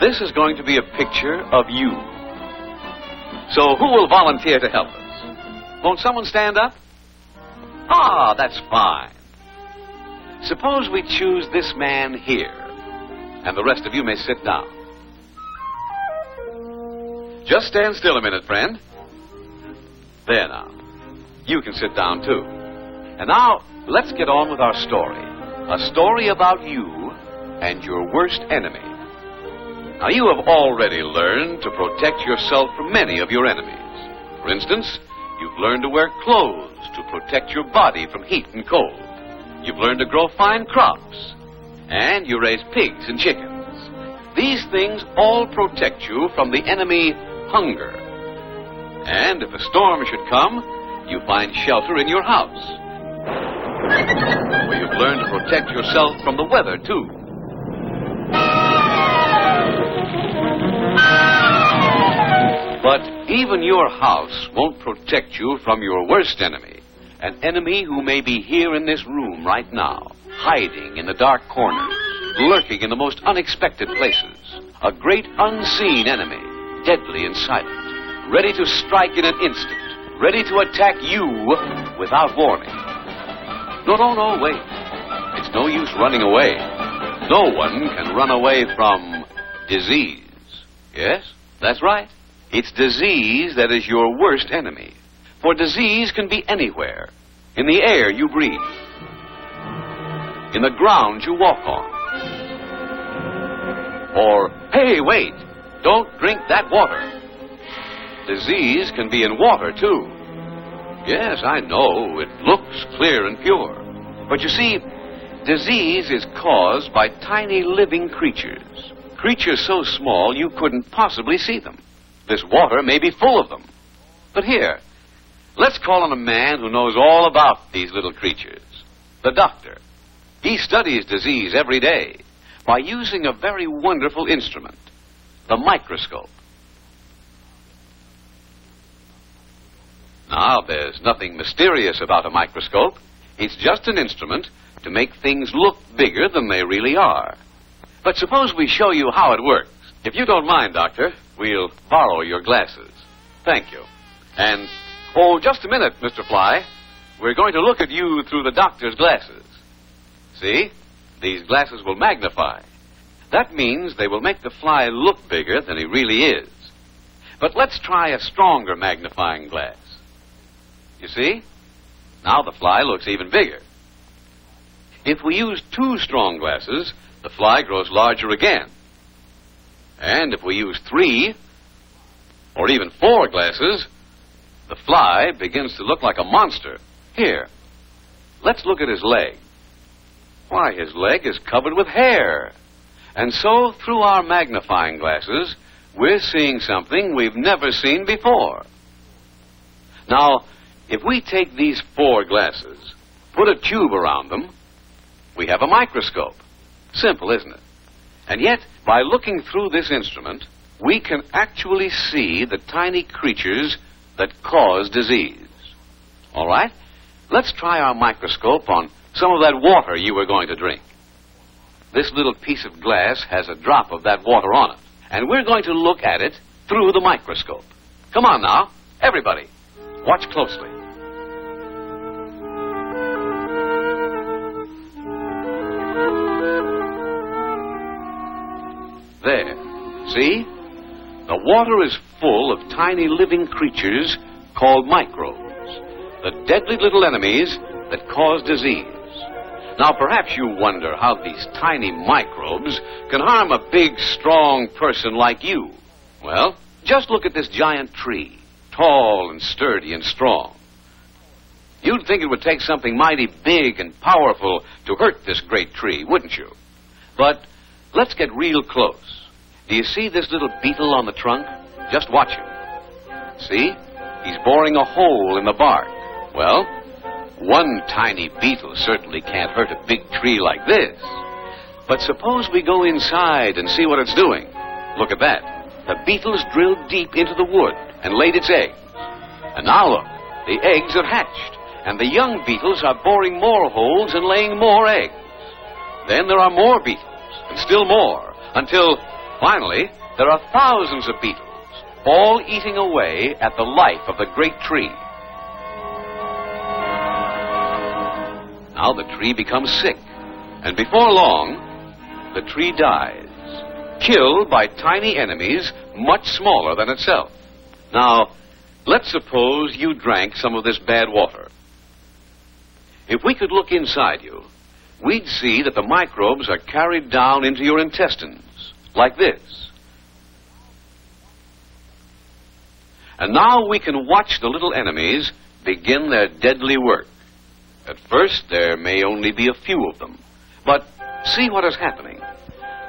this is going to be a picture of you. So who will volunteer to help us? Won't someone stand up? Ah, that's fine. Suppose we choose this man here, and the rest of you may sit down. Just stand still a minute, friend. There now. You can sit down, too. And now, let's get on with our story. A story about you and your worst enemy. Now, you have already learned to protect yourself from many of your enemies. For instance, you've learned to wear clothes to protect your body from heat and cold. You've learned to grow fine crops. And you raise pigs and chickens. These things all protect you from the enemy hunger. And if a storm should come, you find shelter in your house. Where you've learned to protect yourself from the weather, too. But even your house won't protect you from your worst enemy. An enemy who may be here in this room right now, hiding in the dark corners, lurking in the most unexpected places. A great unseen enemy, deadly and silent, ready to strike in an instant, ready to attack you without warning. No, wait. It's no use running away. No one can run away from disease. Yes, that's right. It's disease that is your worst enemy. For disease can be anywhere. In the air you breathe. In the ground you walk on. Or, hey, wait, don't drink that water. Disease can be in water, too. Yes, I know, it looks clear and pure. But you see, disease is caused by tiny living creatures. Creatures so small you couldn't possibly see them. This water may be full of them. But here, let's call on a man who knows all about these little creatures. The doctor. He studies disease every day by using a very wonderful instrument, the microscope. Now, there's nothing mysterious about a microscope. It's just an instrument to make things look bigger than they really are. But suppose we show you how it works. If you don't mind, Doctor, we'll borrow your glasses. Thank you. And, oh, just a minute, Mr. Fly. We're going to look at you through the doctor's glasses. See? These glasses will magnify. That means they will make the fly look bigger than he really is. But let's try a stronger magnifying glass. You see? Now the fly looks even bigger. If we use 2 strong glasses, the fly grows larger again. And if we use 3, or even 4 glasses, the fly begins to look like a monster. Here, let's look at his leg. Why, his leg is covered with hair. And so, through our magnifying glasses, we're seeing something we've never seen before. Now, if we take these 4 glasses, put a tube around them, we have a microscope. Simple, isn't it? And yet, by looking through this instrument, we can actually see the tiny creatures that cause disease. All right? Let's try our microscope on some of that water you were going to drink. This little piece of glass has a drop of that water on it, and we're going to look at it through the microscope. Come on now, everybody. Watch closely. There. See? The water is full of tiny living creatures called microbes, the deadly little enemies that cause disease. Now, perhaps you wonder how these tiny microbes can harm a big, strong person like you. Well, just look at this giant tree, tall and sturdy and strong. You'd think it would take something mighty big and powerful to hurt this great tree, wouldn't you? But let's get real close. Do you see this little beetle on the trunk? Just watch him. See? He's boring a hole in the bark. Well, one tiny beetle certainly can't hurt a big tree like this. But suppose we go inside and see what it's doing. Look at that. The beetle's drilled deep into the wood and laid its eggs. And now look, the eggs are hatched, and the young beetles are boring more holes and laying more eggs. Then there are more beetles, and still more, until, Finally, there are thousands of beetles, all eating away at the life of the great tree. Now the tree becomes sick, and before long, the tree dies, killed by tiny enemies much smaller than itself. Now, let's suppose you drank some of this bad water. If we could look inside you, we'd see that the microbes are carried down into your intestines, like this. And now we can watch the little enemies begin their deadly work. At first, there may only be a few of them, but see what is happening.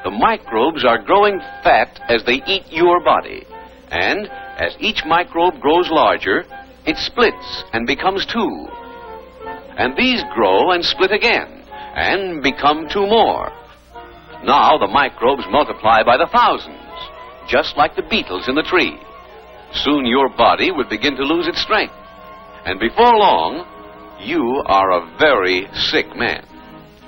The microbes are growing fat as they eat your body, and as each microbe grows larger, it splits and becomes two. And these grow and split again, and become two more. Now the microbes multiply by the thousands, just like the beetles in the tree. Soon your body would begin to lose its strength, and before long, you are a very sick man,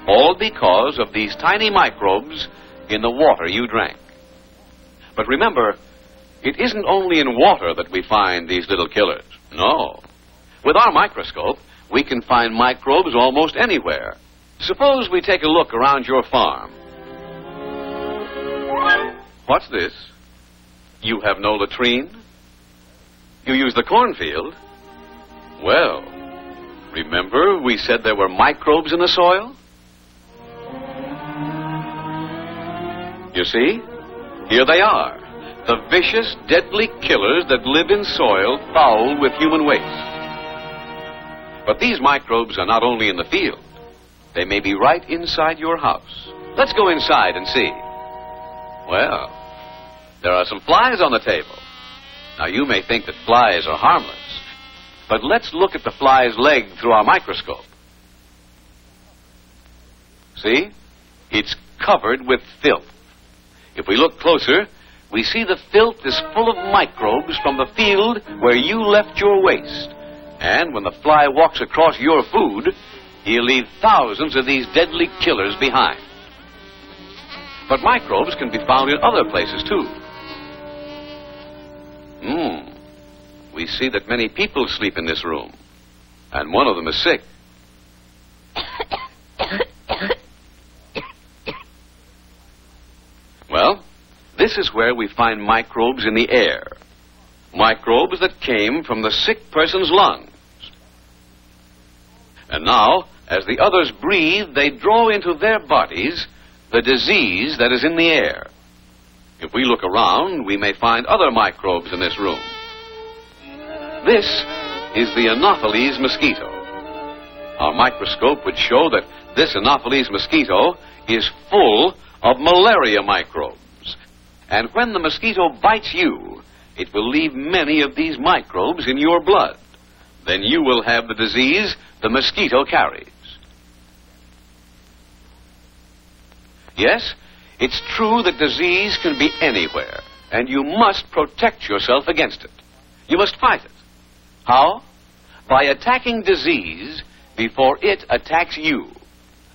all because of these tiny microbes in the water you drank. But remember, it isn't only in water that we find these little killers. No. With our microscope, we can find microbes almost anywhere. Suppose we take a look around your farm. What's this? You have no latrine? You use the cornfield? Well, remember we said there were microbes in the soil? You see? Here they are. The vicious, deadly killers that live in soil fouled with human waste. But these microbes are not only in the field. They may be right inside your house. Let's go inside and see. Well, there are some flies on the table. Now, you may think that flies are harmless, but let's look at the fly's leg through our microscope. See? It's covered with filth. If we look closer, we see the filth is full of microbes from the field where you left your waste. And when the fly walks across your food, he'll leave thousands of these deadly killers behind. But microbes can be found in other places, too. We see that many people sleep in this room, and one of them is sick. Well, this is where we find microbes in the air. Microbes that came from the sick person's lungs. And now, as the others breathe, they draw into their bodies the disease that is in the air. If we look around, we may find other microbes in this room. This is the Anopheles mosquito. Our microscope would show that this Anopheles mosquito is full of malaria microbes. And when the mosquito bites you, it will leave many of these microbes in your blood. Then you will have the disease the mosquito carries. Yes, it's true that disease can be anywhere, and you must protect yourself against it. You must fight it. How? By attacking disease before it attacks you.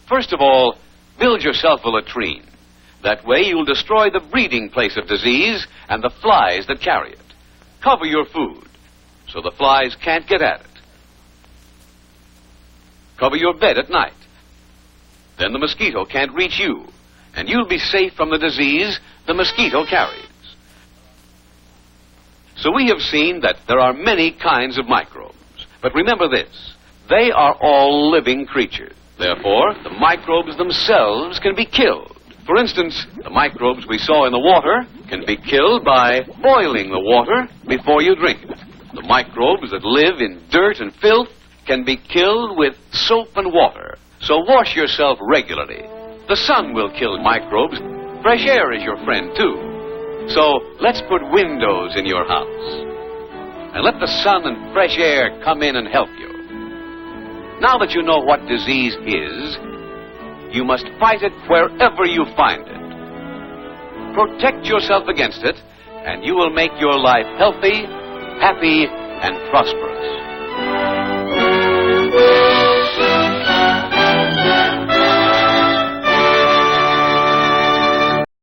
First of all, build yourself a latrine. That way you'll destroy the breeding place of disease and the flies that carry it. Cover your food so the flies can't get at it. Cover your bed at night. Then the mosquito can't reach you, and you'll be safe from the disease the mosquito carries. So we have seen that there are many kinds of microbes. But remember this, they are all living creatures. Therefore, the microbes themselves can be killed. For instance, the microbes we saw in the water can be killed by boiling the water before you drink it. The microbes that live in dirt and filth can be killed with soap and water. So wash yourself regularly. The sun will kill microbes. Fresh air is your friend, too. So let's put windows in your house. And let the sun and fresh air come in and help you. Now that you know what disease is, you must fight it wherever you find it. Protect yourself against it, and you will make your life healthy, happy, and prosperous.